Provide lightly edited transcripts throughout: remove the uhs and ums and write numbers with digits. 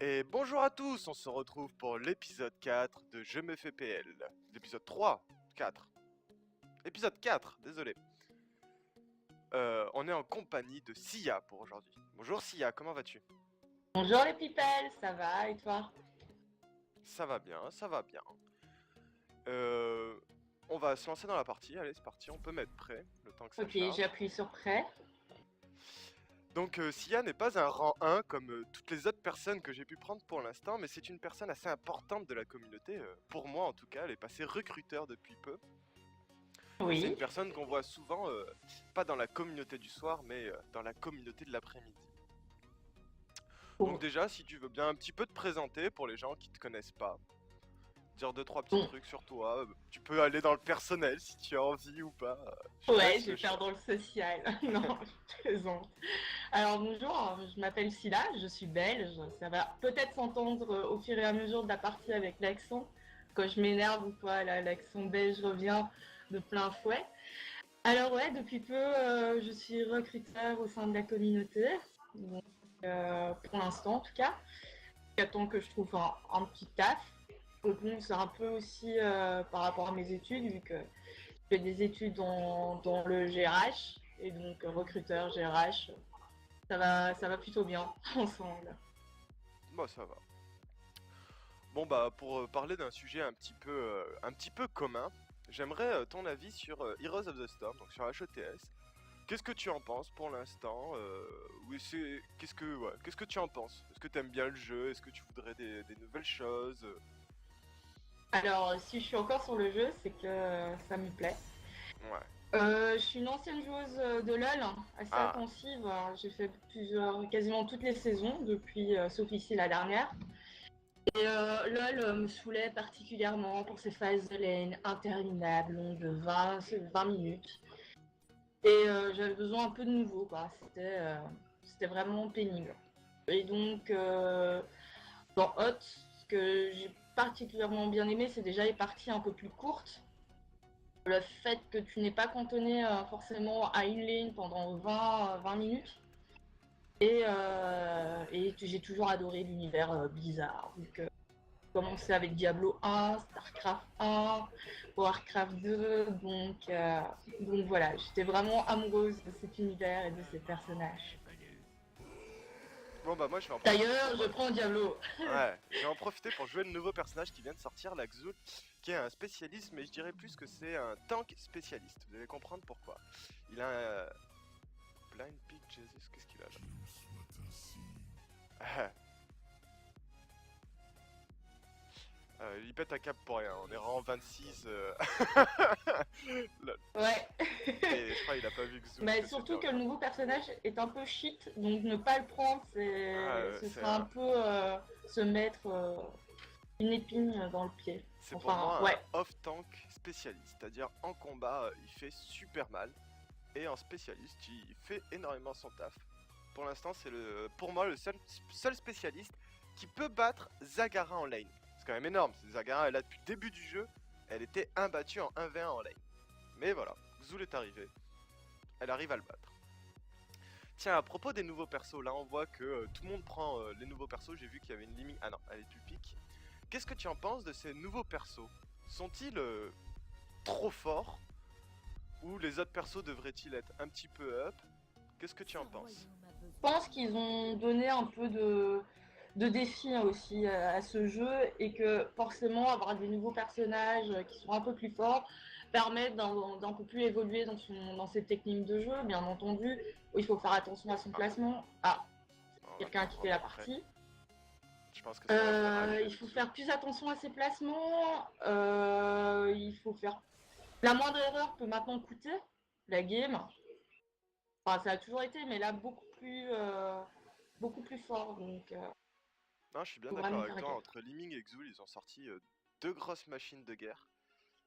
Et bonjour à tous, on se retrouve pour l'épisode 4 de Je me fais PL. L'épisode 3, 4. Épisode 4, désolé. On est en compagnie de Sia pour aujourd'hui. Bonjour Sia, comment vas-tu? Bonjour les people, ça va et toi? Ça va bien, ça va bien. Euh, on va se lancer dans la partie, allez c'est parti, on peut mettre prêt, le temps que ça Ok, j'ai charge. appuyé sur prêt. Donc Sia n'est pas un rang 1 comme toutes les autres personnes que j'ai pu prendre pour l'instant, mais c'est une personne assez importante de la communauté. Pour moi en tout cas, elle est passée recruteur depuis peu. Et c'est une Oui. personne qu'on voit souvent, pas dans la communauté du soir, mais dans la communauté de l'après-midi. Donc Oh. déjà, si tu veux bien un petit peu te présenter pour les gens qui te connaissent pas, dire deux trois petits Bon. trucs sur toi, tu peux aller dans le personnel si tu as envie ou pas. Je te Ouais, laisse je le vais faire choix. dans le social. Non, je plaisante. Alors bonjour, je m'appelle Silla, je suis belge. Ça va peut-être s'entendre au fur et à mesure de la partie avec l'accent. Quand je m'énerve ou quoi, là, l'accent belge revient de plein fouet. Alors ouais, depuis peu, je suis recruteur au sein de la communauté. Donc, pour l'instant en tout cas. J'attends que je trouve un petit taf. Donc bon, c'est un peu aussi par rapport à mes études, vu que je fais des études dans le GRH, et donc recruteur GRH, ça va plutôt bien ensemble. Moi ça va. Bon bah pour parler d'un sujet un petit peu commun, j'aimerais ton avis sur Heroes of the Storm, donc sur HETS. Qu'est-ce que tu en penses pour l'instant? Oui, qu'est-ce que tu en penses? Est-ce que tu aimes bien le jeu? Est-ce que tu voudrais des nouvelles choses? Alors, si je suis encore sur le jeu, c'est que ça me plaît. Ouais. Je suis une ancienne joueuse de LoL, assez Ah, attentive. J'ai fait quasiment toutes les saisons, depuis, sauf ici la dernière. Et LoL me saoulait particulièrement pour ses phases de lane interminables, longues de 20 minutes. Et j'avais besoin un peu de nouveau, quoi. C'était vraiment pénible. Et donc, dans Hot, ce que j'ai particulièrement bien aimé, c'est déjà les parties un peu plus courtes. Le fait que tu n'es pas cantonné forcément à une lane pendant 20 minutes. Et j'ai toujours adoré l'univers Blizzard. Donc, commencé avec Diablo 1, Starcraft 1, Warcraft 2, donc voilà, j'étais vraiment amoureuse de cet univers et de ces personnages. bon bah moi je vais en profiter D'ailleurs, pour... je prends Diablo. Ouais, je vais en profiter pour jouer le nouveau personnage qui vient de sortir, la Xul, qui est un spécialiste, mais je dirais plus que c'est un tank spécialiste. Vous allez comprendre pourquoi. Il a un... Blind Pig Jesus, qu'est-ce qu'il a là? Il pète un cap pour rien, on est rang 26. Lol. Ouais. Et je crois qu'il a pas vu Xul Mais que c'était surtout en que le tank. nouveau personnage est un peu shit, donc ne pas le prendre, ce C'est serait un peu se mettre une épine dans le pied. c'est pour Enfin, moi ouais. un off-tank spécialiste, c'est-à-dire en combat il fait super mal, et en spécialiste il fait énormément son taf. Pour l'instant c'est pour moi le seul spécialiste qui peut battre Zagara en lane. C'est quand même énorme, Zagara elle est là depuis le début du jeu, elle était imbattue en 1v1 en lane. Mais voilà, Xul est arrivé, elle arrive à le battre. Tiens, à propos des nouveaux persos, là on voit que tout le monde prend les nouveaux persos, j'ai vu qu'il y avait une limite... Ah non, elle est plus pique. Qu'est-ce que tu en penses de ces nouveaux persos? Sont-ils trop forts? Ou les autres persos devraient-ils être un petit peu up? Qu'est-ce que tu en penses? Je pense qu'ils ont donné un peu de défi aussi à ce jeu et que forcément avoir des nouveaux personnages qui sont un peu plus forts permettent d'un peu plus évoluer dans ses techniques de jeu, bien entendu. Il faut faire attention à son Ah, placement. Ah, on va quelqu'un a pas quitté voir la après. partie. Je pense que ça va venir arriver Il avec faut Xul. faire plus attention à ses placements. Il faut faire... La moindre erreur peut maintenant coûter la game. Enfin, ça a toujours été, mais là, beaucoup plus fort. Donc, Non, je suis bien faut d'accord vraiment avec faire toi, gaffe. entre Liming et Xul, ils ont sorti deux grosses machines de guerre.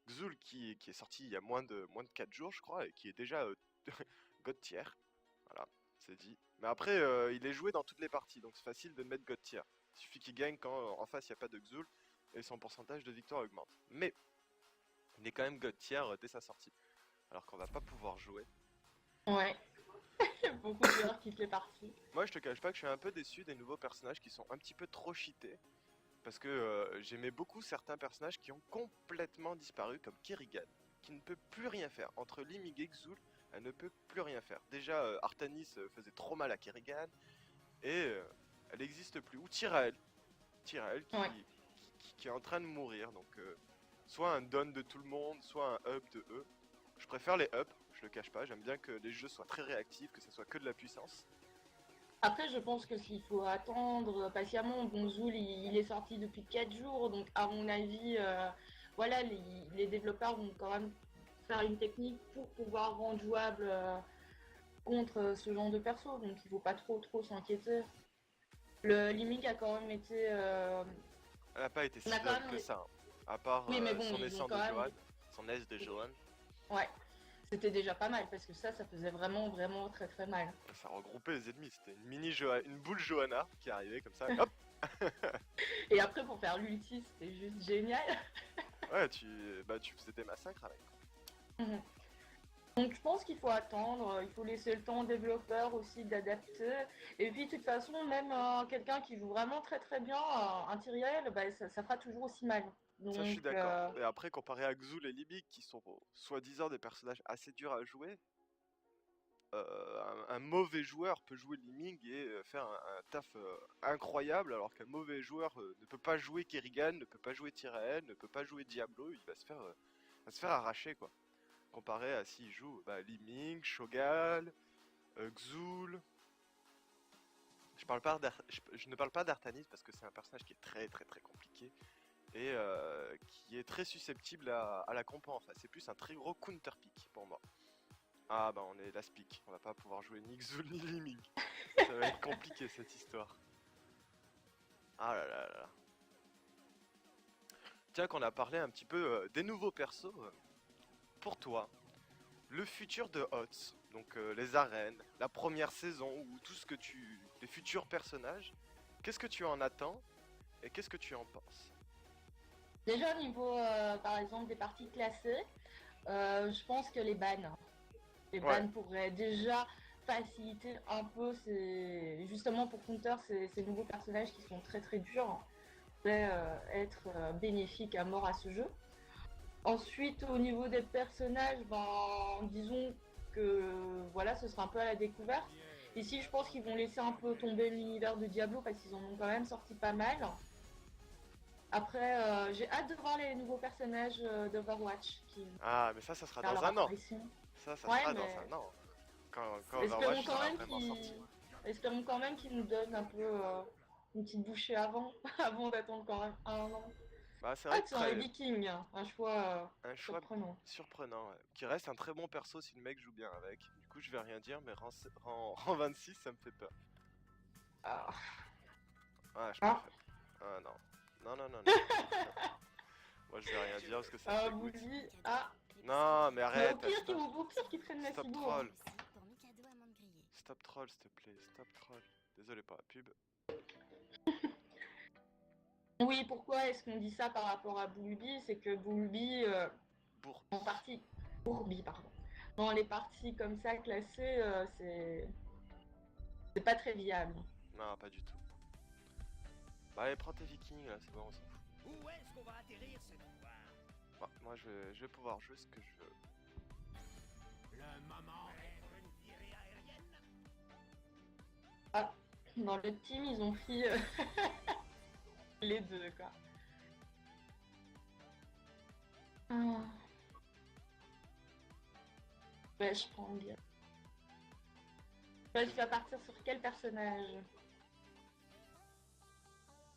Xul qui est sorti il y a moins de 4 jours, je crois, et qui est déjà God tier. Voilà, c'est dit. Mais après, il est joué dans toutes les parties, donc c'est facile de mettre God tier. Il suffit qu'il gagne quand en face il n'y a pas de Xul, et son pourcentage de victoire augmente. Mais, il est quand même God tier dès sa sortie. Alors qu'on va pas pouvoir jouer. Ouais. Beaucoup de joueurs quittent les parties. Moi, je te cache pas que je suis un peu déçu des nouveaux personnages qui sont un petit peu trop cheatés. Parce que j'aimais beaucoup certains personnages qui ont complètement disparu, comme Kerrigan, qui ne peut plus rien faire. Entre Limig et Xul, elle ne peut plus rien faire. Déjà, Artanis faisait trop mal à Kerrigan, et elle n'existe plus. Ou Tyrael. Tyrael Ouais. qui est en train de mourir. Donc, soit un down de tout le monde, soit un up de eux. Je préfère les up, je le cache pas. J'aime bien que les jeux soient très réactifs, que ce soit que de la puissance. Après, je pense que s'il faut attendre patiemment, bon, Zool, il est sorti depuis 4 jours, donc à mon avis, voilà, les développeurs vont quand même faire une technique pour pouvoir rendre jouable contre ce genre de perso, donc il faut pas trop s'inquiéter. Le Limig a quand même été... Elle n'a pas été si on a quand viable même... que ça, hein. À part Oui, mais bon, son ils ont essence de quand même... Johan, son S de Johan. Ouais, c'était déjà pas mal, parce que ça faisait vraiment très mal. Ça regroupait les ennemis, c'était une une boule Johanna qui arrivait comme ça, hop. Et après, pour faire l'ulti, c'était juste génial. Ouais, tu faisais des massacres avec. Mhm. Donc je pense qu'il faut attendre, il faut laisser le temps aux développeurs aussi d'adapter. Et puis de toute façon, même quelqu'un qui joue vraiment très bien, un Tyrael, bah, ça fera toujours aussi mal. Ça, je Donc suis d'accord. Et après, comparé à Xul et Libic, qui sont soi-disant des personnages assez durs à jouer, un mauvais joueur peut jouer Liming et faire un taf incroyable, alors qu'un mauvais joueur ne peut pas jouer Kerrigan, ne peut pas jouer Tyrael, ne peut pas jouer Diablo, il va se faire arracher, quoi. Comparé à s'il joue Liming, Shogal, Xul. Je ne parle pas d'Artanis parce que c'est un personnage qui est très compliqué et qui est très susceptible à la compo en face. C'est plus un très gros counter pick pour moi. Ah bah on est last pick, on va pas pouvoir jouer ni Xul ni Liming. Ça va être compliqué cette histoire. Ah là là là. Tiens qu'on a parlé un petit peu des nouveaux persos, pour toi, le futur de HOTS, donc les arènes, la première saison ou tout ce que les futurs personnages, qu'est-ce que tu en attends et qu'est-ce que tu en penses? déjà au niveau, par exemple, des parties classées, je pense que les Ouais, bans pourraient déjà faciliter un peu justement pour Counter ces nouveaux personnages qui sont très durs, pourraient être bénéfiques à mort à ce jeu. Ensuite, au niveau des personnages, ben, disons que voilà, ce sera un peu à la découverte. Ici, je pense qu'ils vont laisser un peu tomber l'univers de Diablo parce qu'ils en ont quand même sorti pas mal. Après, j'ai hâte de voir les nouveaux personnages d'Overwatch qui vont ah mais ça sera faire dans leur un an. apparition. Ça Ouais, sera dans mais un an. Quand espérons Overwatch quand sera même vraiment sorti. espérons quand même qu'ils nous donnent un peu une petite bouchée avant, avant d'attendre quand même un an. Bah c'est Ah vrai que tiens, les Vikings, un choix un choix surprenant. surprenant, ouais. Qui reste un très bon perso si le mec joue bien avec. Du coup je vais rien dire mais rang 26 ça me fait peur. Ah, Ah je ah, préfère. Ah non. Non. Moi je vais rien dire parce que ça me vous dégoûte. dit, ah, Non mais mais arrête, au pire qui traîne stop Massibo. troll. Stop troll s'il te plaît, stop troll. Désolé pour la pub. Oui, pourquoi est-ce qu'on dit ça par rapport à Boulby? C'est que Boulby, en Bourbi. partie, Bourbi, pardon. Dans les parties comme ça classées, c'est pas très viable. Non pas du tout. Bah allez prends tes vikings là, c'est bon on s'en fout. Où est-ce qu'on va atterrir cette fois? Bah, moi je vais pouvoir jouer ce que je veux. Le moment est pour une virée aérienne. Ah, dans le team, ils ont pris les deux, quoi. Ah. Ouais, je prends bien. Ouais, tu vas partir sur quel personnage?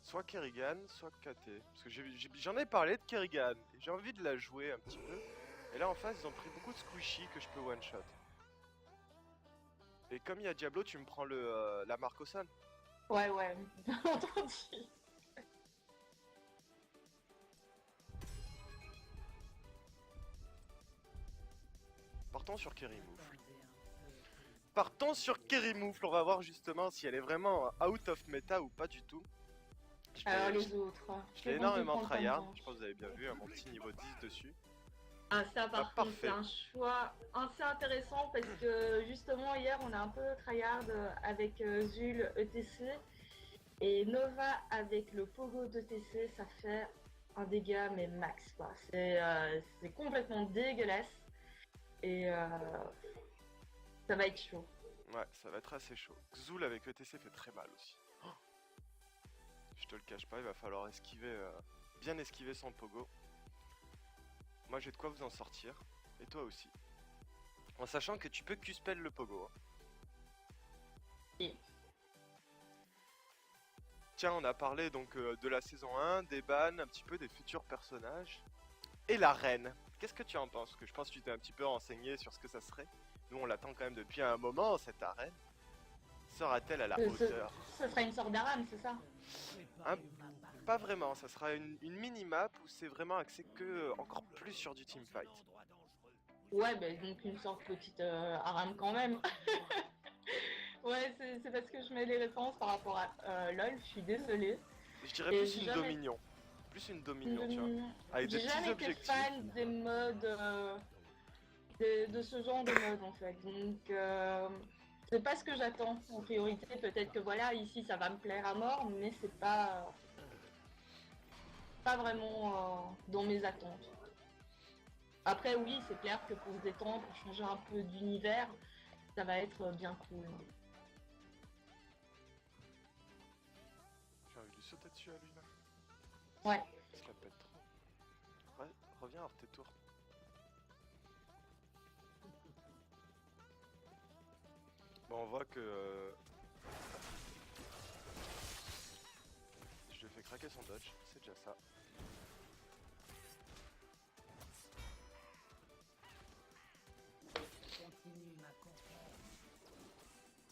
Soit Kerrigan, soit KT. Parce que j'en ai parlé de Kerrigan. Et j'ai envie de la jouer un petit peu. Et là en face ils ont pris beaucoup de squishy que je peux one shot. Et comme il y a Diablo, tu me prends la marque au sol. Ouais, bien entendu. Partons sur Kerimoufle. Partons sur Kerimoufle. On va voir justement si elle est vraiment out of meta ou pas du tout. Alors les autres. Je l'ai énormément tryhard. Je pense que vous avez bien vu, mon petit niveau 10 dessus. Ah, ça, Ah, par contre, c'est parfait. un choix assez intéressant parce que justement, hier, on a un peu tryhard avec Zul ETC et Nova avec le Pogo d'ETC. Ça fait un dégât, mais max, quoi. C'est complètement dégueulasse et ça va être chaud. Ouais, ça va être assez chaud. Xul avec ETC fait très mal aussi. Je te le cache pas, il va falloir esquiver, bien esquiver son pogo. Moi j'ai de quoi vous en sortir, et toi aussi. En sachant que tu peux Q-spell le pogo. Hein. Et Tiens, on a parlé donc de la saison 1, des bans, un petit peu des futurs personnages. Et la reine, qu'est-ce que tu en penses? Parce que je pense que tu t'es un petit peu renseigné sur ce que ça serait. Nous on l'attend quand même depuis un moment, cette arène. Sera-t-elle à la ce, ce- hauteur? ce sera une sorte d'Aram, c'est ça? Un- Pas vraiment, ça sera une mini-map où c'est vraiment axé que encore plus sur du teamfight. Ouais, bah, donc une sorte de petite Aram quand même. Ouais, c'est parce que je mets les références par rapport à LOL, je suis désolée. Je dirais Et plus j'ai une jamais, dominion. Plus une dominion, tu vois. Avec des j'ai petits jamais été objectifs. fan des modes, de ce genre de mode en fait. Donc, c'est pas ce que j'attends en priorité. Peut-être que voilà, ici ça va me plaire à mort, mais c'est pas vraiment dans mes attentes. Après, oui, c'est clair que pour se détendre, pour changer un peu d'univers, ça va être bien cool. J'ai envie de lui sauter dessus à lui là. Ouais. Il se la pète trop. Ouais, reviens hors tes tours. Bon, on voit que je lui ai fait craquer son dodge, c'est déjà ça.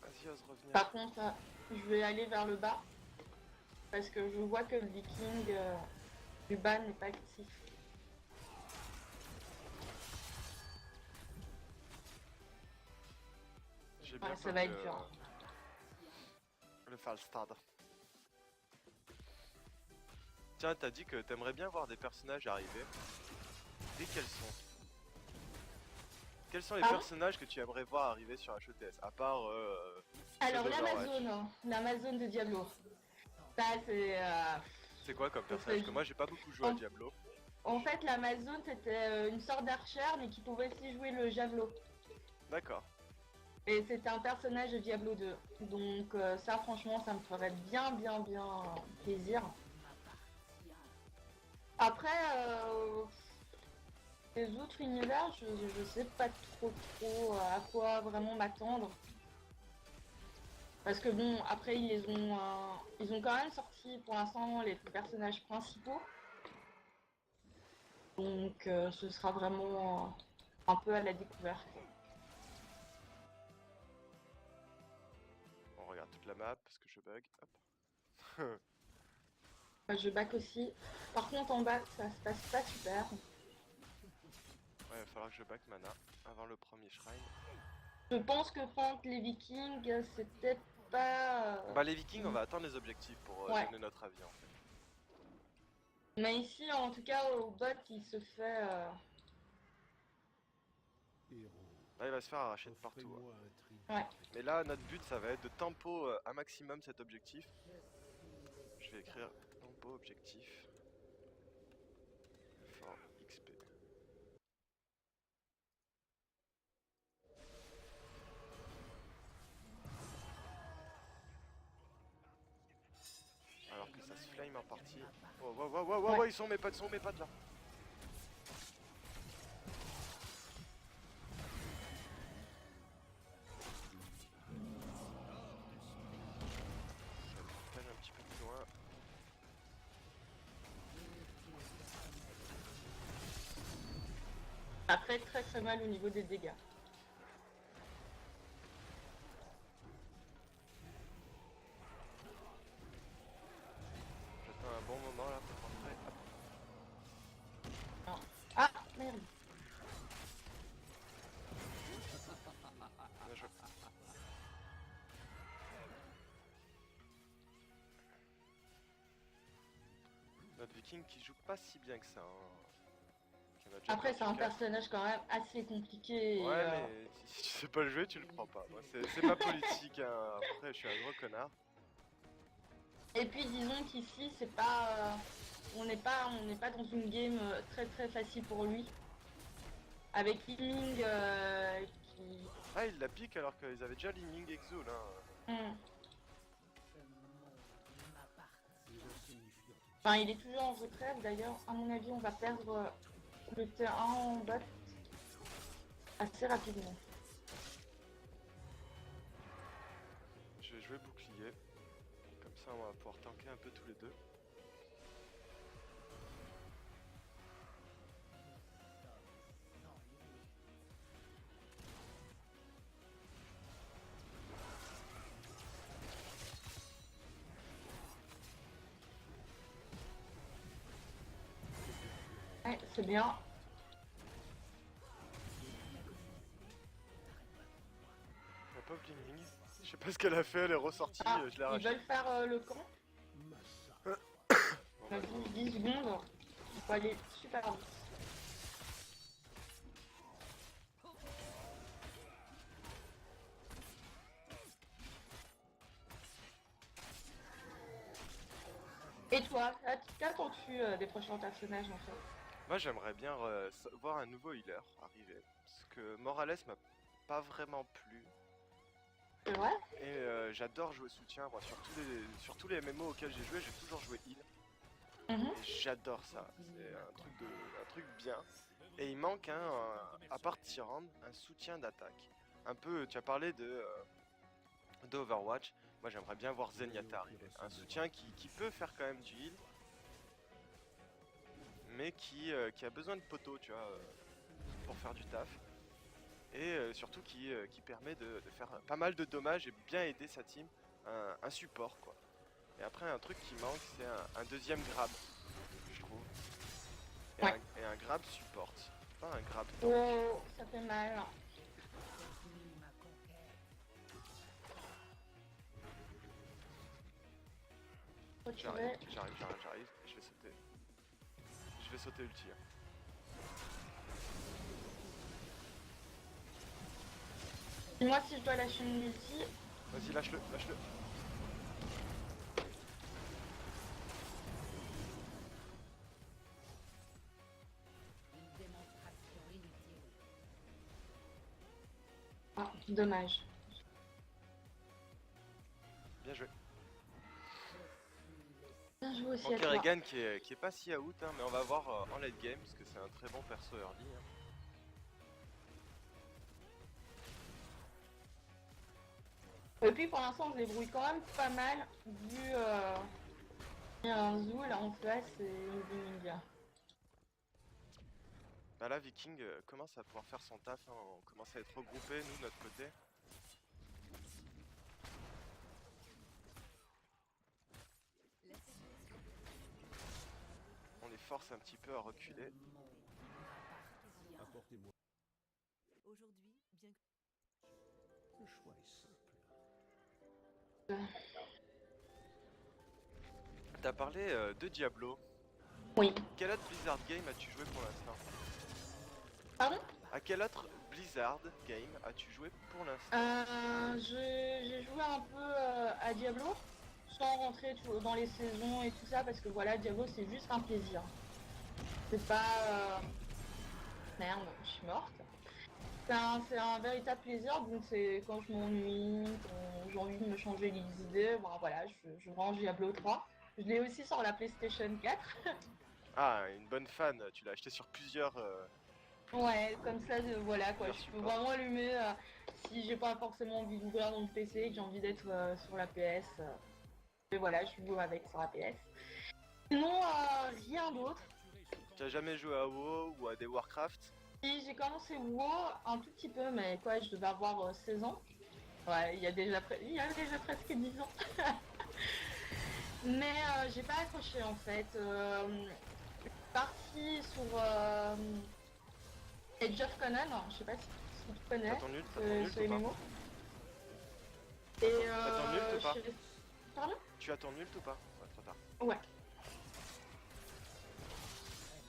Vas-y, ose revenir. Par contre, je vais aller vers le bas parce que je vois que le viking du bas n'est pas actif. J'ai bien Ouais, ça pop va être dur. le Falstad. Tiens, t'as dit que t'aimerais bien voir des personnages arriver. Et quels sont? Quels sont les Pardon. personnages que tu aimerais voir arriver sur HETS? À part ceux Alors d'Overwatch. l'Amazon de Diablo. Ça c'est. C'est quoi comme Ce personnage? serait Parce que moi j'ai pas beaucoup joué à en, Diablo. en fait, l'Amazon c'était une sorte d'archère mais qui pouvait aussi jouer le javelot. D'accord. Et c'était un personnage de Diablo 2. Donc ça franchement ça me ferait bien plaisir. Après les autres univers, je sais pas trop à quoi vraiment m'attendre. Parce que bon, après ils ont quand même sorti pour l'instant les personnages principaux. Donc ce sera vraiment un peu à la découverte. On regarde toute la map parce que je bug. Hop. Enfin, je back aussi. Par contre en bas ça se passe pas super. Ouais, il va falloir que je back mana avant le premier shrine. Je pense que prendre les vikings c'était pas... Bah les vikings, on va attendre les objectifs pour Ouais. donner notre avis en fait. Mais ici en tout cas au bot il se fait... Là il va se faire arracher de partout. Ouais. Ouais. Mais là notre but ça va être de tempo un maximum cet objectif. Je vais écrire tempo objectif. For XP. Alors que ça se flame en partie. Oh, wow, Ouais. ils sont mes potes là. Je vais un petit peu plus loin. Ça fait très mal au niveau des dégâts. J'attends un bon moment là pour rentrer. Hop. Non. Ah merde. Bien joué. Notre viking qui joue pas si bien que ça. Hein. Qui On a déjà Après, perdu c'est un 4. personnage quand même assez compliqué. Et, Ouais, mais si tu sais pas le jouer, tu le prends pas. Moi, c'est ma politique, hein. Après, je suis un gros connard. et puis, disons qu'ici, c'est pas. On n'est pas dans une game très très facile pour lui. Avec Ling qui. Ah, il la pique alors qu'ils avaient déjà Ling Exo là. Hmm. Enfin, il est toujours en retrait. D'ailleurs, à mon avis, on va perdre le terrain en bot assez rapidement. Je vais jouer bouclier. Comme ça, on va pouvoir tanker un peu tous les deux. Ouais, c'est bien. On a pas Ling. Je sais pas ce qu'elle a fait, elle est ressortie, Ah, je l'ai ils arraché. veulent faire le camp. Bon, On a vas-y. 10 secondes. Il faut aller super vite. Et toi, qu'attends-tu des prochains personnages en fait? Moi, j'aimerais bien voir un nouveau healer arriver. Parce que Morales m'a pas vraiment plu. C'est vrai? Et j'adore jouer soutien. Moi, sur tous les MMO auxquels j'ai joué, j'ai toujours joué heal. Mhm. Et j'adore ça. C'est un truc bien. Et il manque à part Tyrande, un soutien d'attaque. Un peu, tu as parlé d'Overwatch. Moi, j'aimerais bien voir Zenyatta arriver. Un soutien qui peut faire quand même du heal. Mais qui a besoin de poteaux, tu vois, pour faire du taf. Et surtout qui permet de faire pas mal de dommages et bien aider sa team. Un support, quoi. Et après, un truc qui manque, c'est un deuxième grab, je trouve. Ouais. Et un grab support. Pas un grab tank. Oh, ça fait mal. J'arrive, Retirer. j'arrive. Je vais sauter. Je vais sauter ulti. Hein. Dis-moi si je dois lâcher une multi. Vas-y, lâche-le, lâche-le. Ah, dommage. Bien joué. Bien joué aussi Bon, à toi. Kerrigan qui est pas si out, hein, mais on va voir en late game, parce que c'est un très bon perso early. Hein. Et puis pour l'instant, on se débrouille quand même pas mal, vu il y a un Zoul en face et une Ninja. Bah là, Viking commence à pouvoir faire son taf. Hein. On commence à être regroupés, nous, de notre côté. On les force un petit peu à reculer. Apportez-moi. Aujourd'hui, bien que... Le choix est simple. T'as parlé de Diablo. Oui. Quel autre Blizzard game as-tu joué pour l'instant? Pardon? À quel autre Blizzard game as-tu joué pour l'instant? J'ai joué un peu à Diablo, sans rentrer dans les saisons et tout ça, parce que voilà, Diablo c'est juste un plaisir. C'est pas... Merde, je suis morte. C'est un véritable plaisir, donc c'est quand je m'ennuie, quand j'ai envie de me changer les idées, bon, voilà, je range Diablo 3. Je l'ai aussi sur la PlayStation 4. Ah, une bonne fan, tu l'as acheté sur plusieurs... Ouais, comme ça, voilà quoi, Plusieurs je peux supports. vraiment allumer si j'ai pas forcément envie d'ouvrir dans le PC et que j'ai envie d'être sur la PS. Et voilà, je joue avec sur la PS. Sinon, rien d'autre. Tu as jamais joué à WoW ou à des Warcraft? Et j'ai commencé WoW un tout petit peu, mais quoi, je devais avoir 16 ans. Ouais, il y a déjà presque 10 ans. Mais j'ai pas accroché en fait. Je suis partie sur Age of Conan, je sais pas si tu connais, T'as ton ult sur les ou pas? mémos. T'as Et ton ult ou pas? je suis- Pardon? Tu as ton ult ou pas? Ouais, trop tard. Ouais.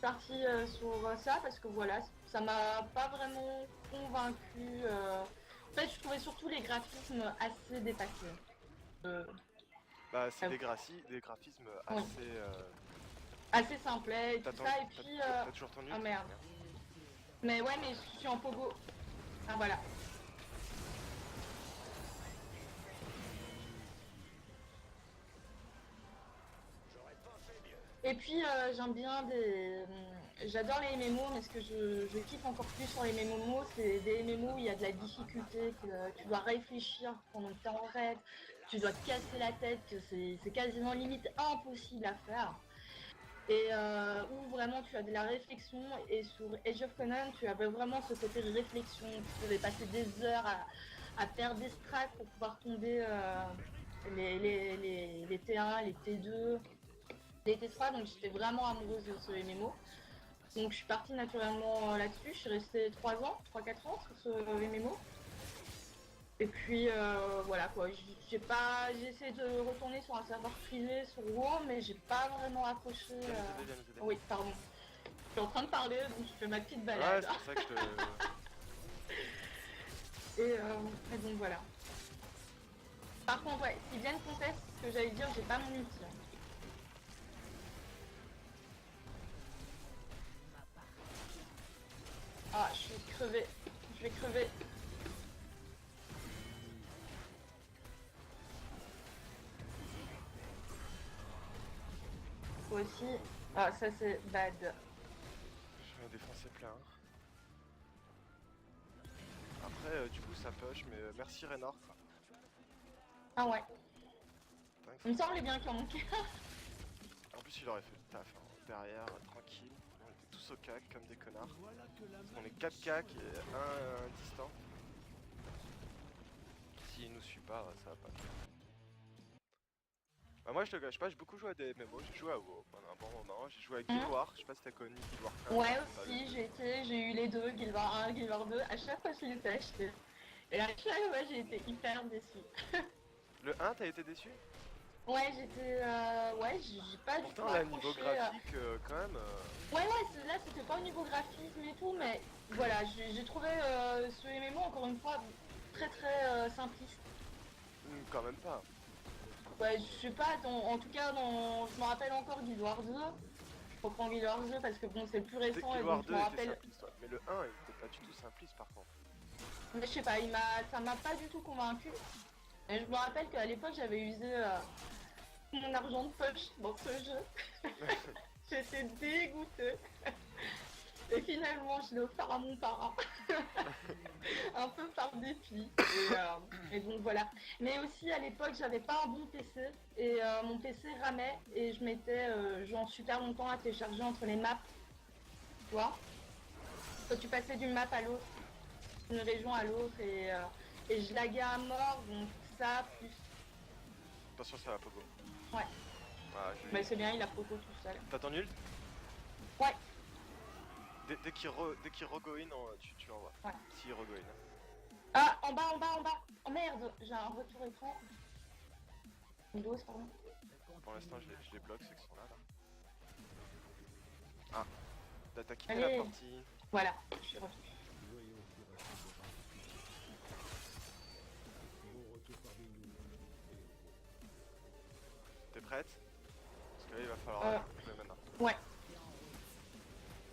partie sur ça parce que voilà, ça m'a pas vraiment convaincu. En fait, je trouvais surtout les graphismes assez dépassés. Bah, c'est Ah, des graphismes oui. assez. Assez simplet et T'as tout ton- ça. Et t'as- puis, t'as toujours ton ult? ah merde. Mais ouais, mais je suis en pogo. Ah voilà. Et puis j'aime bien j'adore les MMO, mais ce que je kiffe encore plus sur les MMO, c'est des MMO où il y a de la difficulté, que tu dois réfléchir pendant que t'es en raid, tu dois te casser la tête, que c'est quasiment limite impossible à faire. Et où vraiment tu as de la réflexion, et sur Age of Conan, tu avais vraiment ce côté de réflexion, tu devais passer des heures à faire des strats pour pouvoir tomber les T1, les T2. Les T3, donc j'étais vraiment amoureuse de ce MMO. Donc je suis partie naturellement là-dessus, je suis restée 3 ans, 3-4 ans sur ce MMO. Et puis voilà quoi, j'ai essayé de retourner sur un serveur privé sur WoW, mais j'ai pas vraiment accroché. Viens nous aider, viens nous aider. Oui, pardon. Je suis en train de parler, donc je fais ma petite Ouais, balade. c'est pour ça que je te. Et donc voilà. Par contre, ouais, si bien conteste ce que j'allais dire, j'ai pas mon ulti. Ah, je suis crevée. Je vais crever. Toi aussi. Ah, ça c'est bad. Je vais défoncer plein. Après, du coup, ça push, mais merci Reynard. Ah ouais. Thanks. Il me semblait bien qu'il en manquait. En plus, il aurait fait le taf hein. Derrière, tranquille. On était tous au cac comme des connards. Voilà que la On est 4 cac et un distant. S'il nous suit pas, ça va pas le faire. Bah moi je te cache pas, j'ai beaucoup joué à des MMO, j'ai joué à WoW pendant un bon moment, j'ai joué à Guild Wars, je sais pas si t'as connu Guild Wars 1. Ouais t'as aussi, eu- j'ai eu les deux, Guild Wars 1, Guild Wars 2, à chaque fois je les ai achetés. Et à chaque fois j'ai été hyper déçue. Le 1 t'as été déçu? Ouais, ouais, j'ai pas du tout Pourtant là niveau accroché. graphique quand même... Ouais, là c'était pas au niveau graphisme et tout, mais voilà, j'ai trouvé ce MMO encore une fois très simpliste. quand même pas. Ouais, je sais pas, en tout cas, je me rappelle encore Guild Wars 2. Je reprends Guild Wars 2 parce que bon, c'est le plus récent et Guild Wars donc je 2 me était rappelle. simpliste, ouais. Mais le 1 il était pas du tout simpliste par contre. Mais je sais pas, ça m'a pas du tout convaincu. Et je me rappelle qu'à l'époque, j'avais usé mon argent de poche dans ce jeu. J'étais dégoûtée. Et finalement, je l'ai offert à mon parent. Un peu par dépit. Et donc voilà. Mais aussi, à l'époque, j'avais pas un bon PC. Et mon PC ramait. Et je mettais genre super longtemps à télécharger entre les maps. Tu vois? Quand tu passais d'une map à l'autre, d'une région à l'autre. Et je laguais à mort. Donc ça, plus. Attention ça va Pogo. Ouais. Ah, Mais c'est bien, il a Poco tout seul. T'as ton ult? Ouais. Dès qu'il regoin, tu l'envoies. Ouais. S'il regoin. Ah, en bas. Oh merde, j'ai un retour écran. Windows, pardon. Pour l'instant je les bloque ceux qui sont là. Ah, t'as quitté Allez. la partie. Voilà, je suis revenue. T'es prête? Parce que là il va falloir jouer maintenant. Ouais.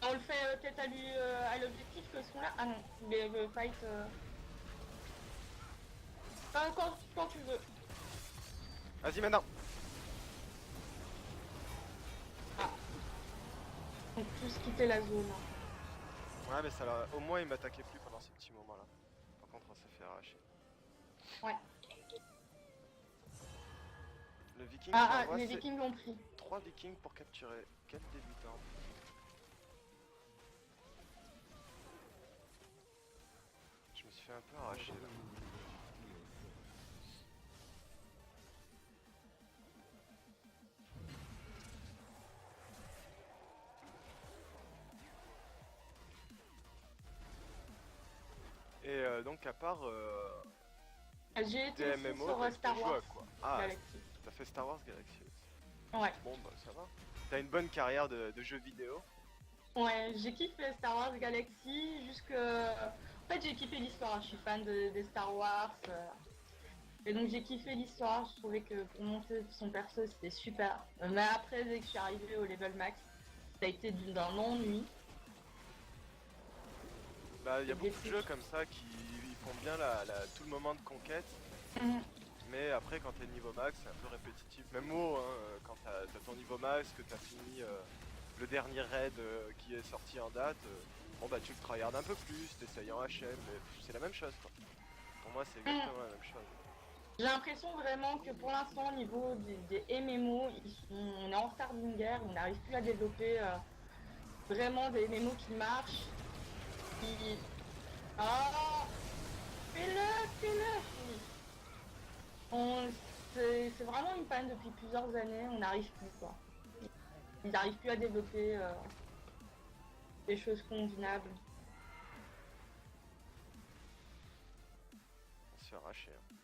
On le fait peut-être à l'objectif que ce là. Ah non, le fight. Enfin, quand tu veux. Vas-y maintenant! Ah. On peut tous quitter la zone. Ouais mais ça au moins il m'attaquait plus pendant ces petits moments là. Par contre on s'est fait arracher. Ouais. Le viking Ah, pour moi, les c'est vikings l'ont pris. 3 vikings pour capturer. Quel débutant. Je me suis fait un peu arracher là. Et donc à part J'ai été des aussi MMO, sur t'as Star joué Wars à quoi? Ah, Galaxy. t'as fait Star Wars Galaxy aussi. Ouais. Bon bah ça va. T'as une bonne carrière de jeux vidéo. Ouais, j'ai kiffé Star Wars Galaxy jusque. En fait, j'ai kiffé l'histoire. Je suis fan des Star Wars. Et donc, j'ai kiffé l'histoire. Je trouvais que pour monter son perso, c'était super. Mais après, dès que je suis arrivée au level max, ça a été d'un ennui. Bah, il y a Et des beaucoup de trucs. jeux comme ça qui ils font bien tout le moment de conquête, Mhm. mais après, quand t'es niveau max, c'est un peu répétitif. Même moi, hein, quand t'as ton niveau max, que t'as fini le dernier raid qui est sorti en date, bon bah tu le tryhardes un peu plus, t'essayes en HM, mais c'est la même chose quoi. Pour moi, c'est Mhm. exactement la même chose. J'ai l'impression vraiment que pour l'instant, au niveau des MMO, on est en retard d'une guerre. On n'arrive plus à développer vraiment des MMO qui marchent. Qui... Ah, fais-le, fais-le. On- c'est vraiment une panne depuis plusieurs années, on n'arrive plus quoi. Ils n'arrivent plus à développer des choses convenables. On se fait arracher, hein.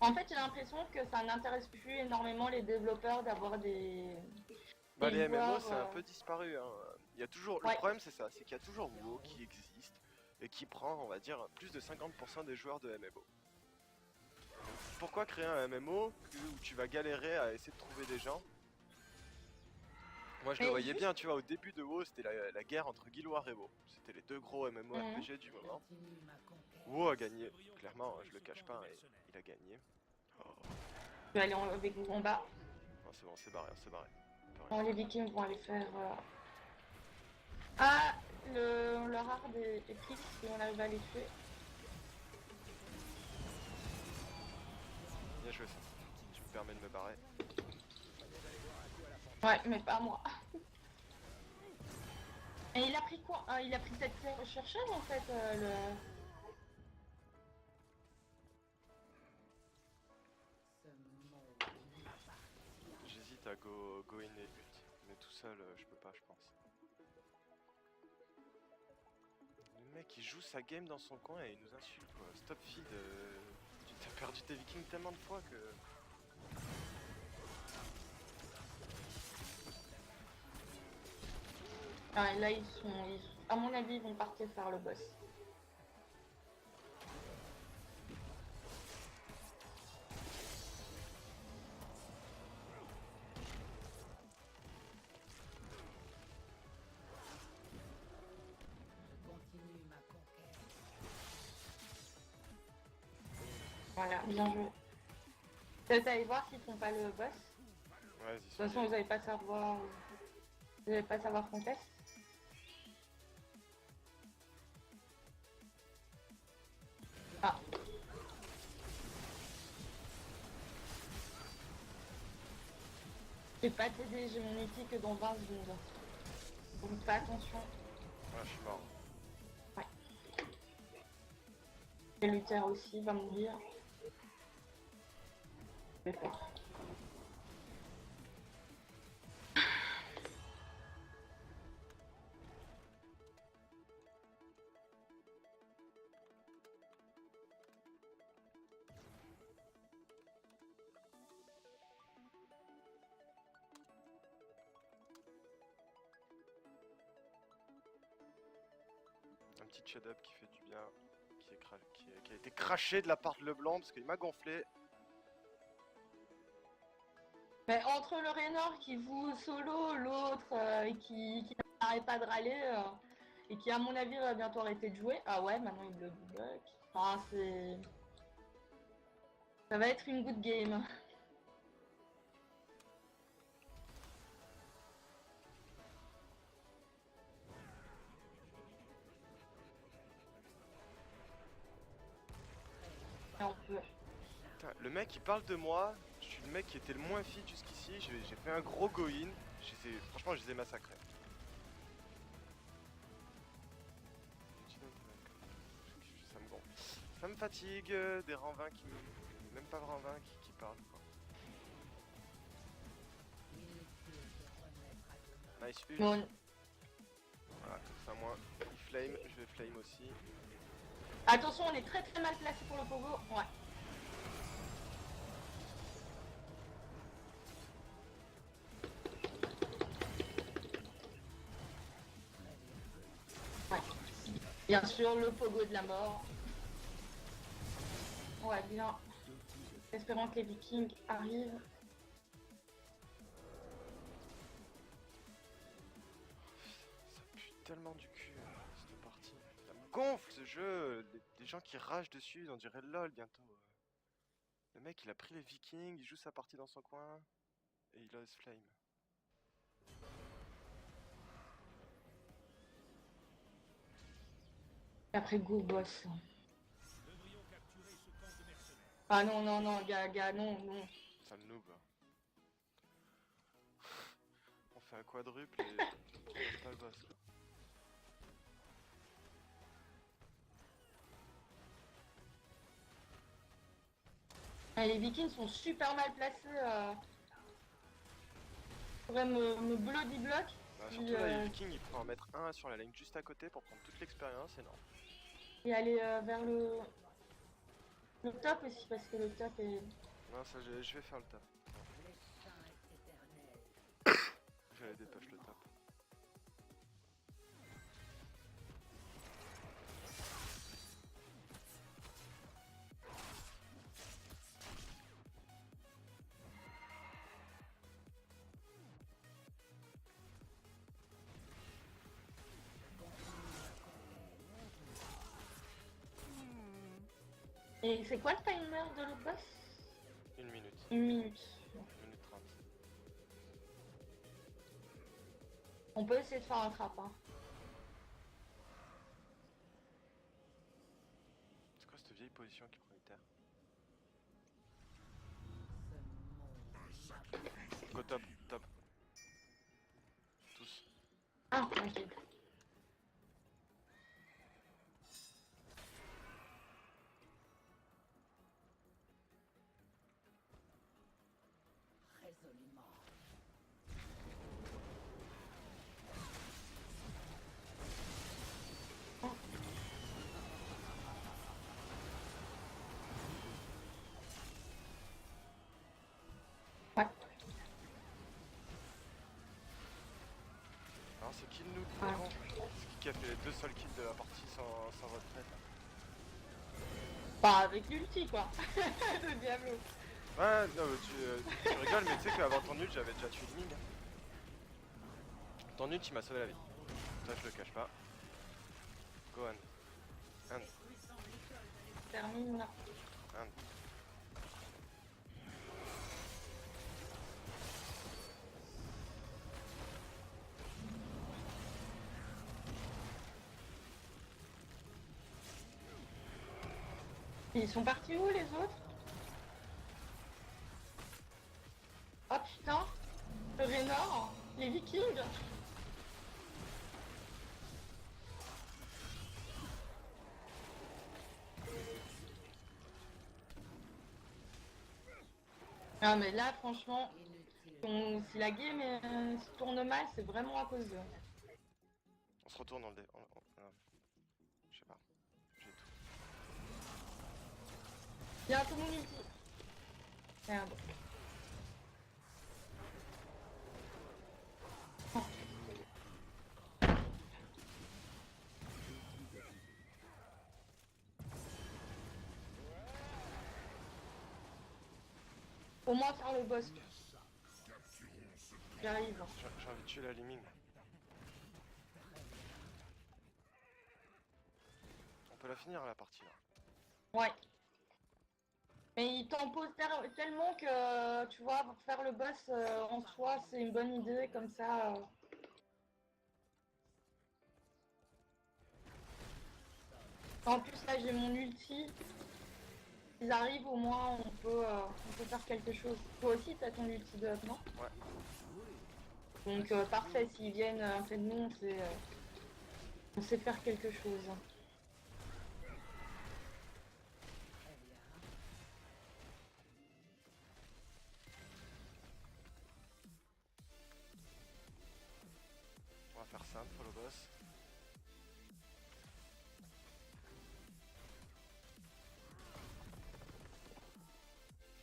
En fait, j'ai l'impression que ça n'intéresse plus énormément les développeurs d'avoir Bah des les MMO joueurs. c'est un peu disparu, hein. Il y a toujours... Le Ouais. problème c'est ça, c'est qu'il y a toujours WoW qui existe et qui prend, on va dire, plus de 50% des joueurs de MMO. Pourquoi créer un MMO où tu vas galérer à essayer de trouver des gens? Moi je le Mais voyais juste. bien, tu vois, au début de WoW c'était la guerre entre Guild Wars et WoW. C'était les deux gros Mhm. MMORPG du moment. WoW a gagné, clairement, hein, je le cache pas, hein, il a gagné. Oh. Je vais aller avec vous en bas. Non c'est bon, c'est barré, c'est barré. On peut rien Bon, les faire. Vikings vont aller faire. Ah, le rare est pris si on arrive à les tuer. Bien joué ça. Tu me permets de me barrer. Ouais, mais pas moi. Et il a pris quoi? Ah, il a pris cette chercheuse en fait, le. J'hésite à go in et ult, mais tout seul je peux pas je pense. Le mec il joue sa game dans son coin et il nous insulte quoi. Stop feed, tu t'as perdu tes vikings tellement de fois que... Ah, là, à mon avis, ils vont partir faire le boss. Voilà, bien joué. Peut-être aller voir s'ils font pas le boss. Vas-y, De toute façon, vous n'allez pas savoir. Vous n'allez pas savoir qu'on teste. Ah. Je vais pas t'aider, j'ai mon ulti que dans 20 secondes. Donc fais attention. Ouais, je suis mort. Et Luther aussi va mourir. J'ai peur. Un petit shut-up qui fait du bien, qui a été craché de la part de Leblanc parce qu'il m'a gonflé. Mais entre le Raynor qui joue solo, l'autre qui n'arrête pas de râler et qui à mon avis va bientôt arrêter de jouer. Ah ouais, maintenant il le bloque. Enfin, c'est... Ça va être une good game. Et on peut... Putain, le mec il parle de moi, je suis le mec qui était le moins fit jusqu'ici, j'ai fait un gros go-in, franchement je les ai massacrés. Ça me gonfle. Ça me fatigue, des rangs 20 qui... Même pas rang 20 qui parlent quoi. Nice ult. Bon. Voilà, comme ça moi, il flame, je vais flame aussi. Attention, on est très très mal placé pour le pogo. Ouais. Bien sûr, le pogo de la mort. Ouais, bien. Espérons que les Vikings arrivent. Ça pue tellement du cul, cette partie. Ça me gonfle ce jeu. Les gens qui ragent dessus, on dirait LOL bientôt. Le mec, il a pris les Vikings, il joue sa partie dans son coin. Et il ose flame. Et après, go boss. Nous devrions capturer ce camp de mercenaires. Ah non, non, non, gars, non, non. Ça me noob. On fait un quadruple et on passe pas le boss quoi. Ah, les Vikings sont super mal placés. Pourraient me bloody block. Bah, si, surtout là, les Vikings, ils pourraient en mettre un sur la ligne juste à côté pour prendre toute l'expérience et non. Et aller vers le top aussi, parce que le top est... Non, ça, je vais faire le top. Je vais aller dépêcher le top. Et c'est quoi le timer de l'autre boss? 1 minute. 1 minute. 1 minute 30. On peut essayer de faire un trap, hein. C'est quoi cette vieille position qui prend une terre? Go top, top. Tous. Ah, ok. Ouais. Alors c'est qui le noob Ouais. con? C'est qui a fait les 2 seuls kills de la partie sans retraite là? Pas avec l'ulti, quoi. Le Diablo. Ouais, non, mais tu rigoles, mais tu sais qu'avant ton ult, j'avais déjà tué le Ming. Ton ult, il m'a sauvé la vie. Ça, je le cache pas. Go on. And. Termine là. And. Ils sont partis où les autres? Oh putain, le Raynor, les Vikings. Ah mais là franchement, si la game se tourne mal, c'est vraiment à cause d'eux. On se retourne dans le dé. Je sais pas. J'ai tout. Bientôt mon ulti. Merde. Oh. Au moins faire le boss. J'arrive. J'ai envie de tuer la Liming. On peut la finir la partie là. Ouais. Mais il t'en pose tellement que, tu vois, pour faire le boss en soi, c'est une bonne idée, comme ça. En plus, là, j'ai mon ulti. Ils arrivent, au moins, on peut faire quelque chose. Toi aussi, t'as ton ulti de up, non? Ouais. Donc, parfait, s'ils viennent à côté de nous, on sait faire quelque chose. On va faire simple pour le boss.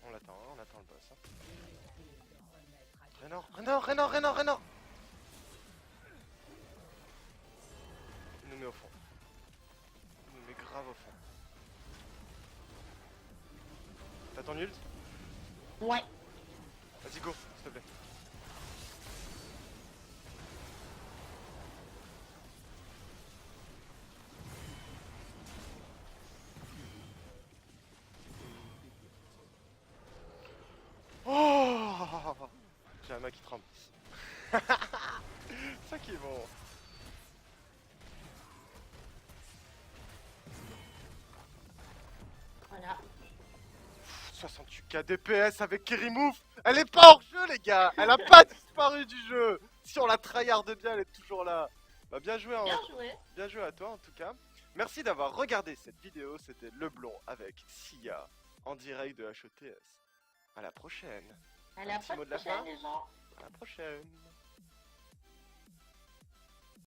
On attend le boss. Hein. Raynor! Il nous met au fond. ton ult? Ouais. Vas-y, go, s'il te plaît. Oh, j'ai un mec qui tremble. Ça qui est bon. Voilà. 68k DPS avec Kerimove. Elle est pas hors jeu, les gars. Elle a pas disparu du jeu. Si on la tryharde bien, elle est toujours là. Bah bien joué, Bien joué. bien joué à toi en tout cas. Merci d'avoir regardé cette vidéo. C'était Leblond avec Sia en direct de HOTS. À la prochaine. À la petit mot de la prochaine, fin les gens. À la prochaine.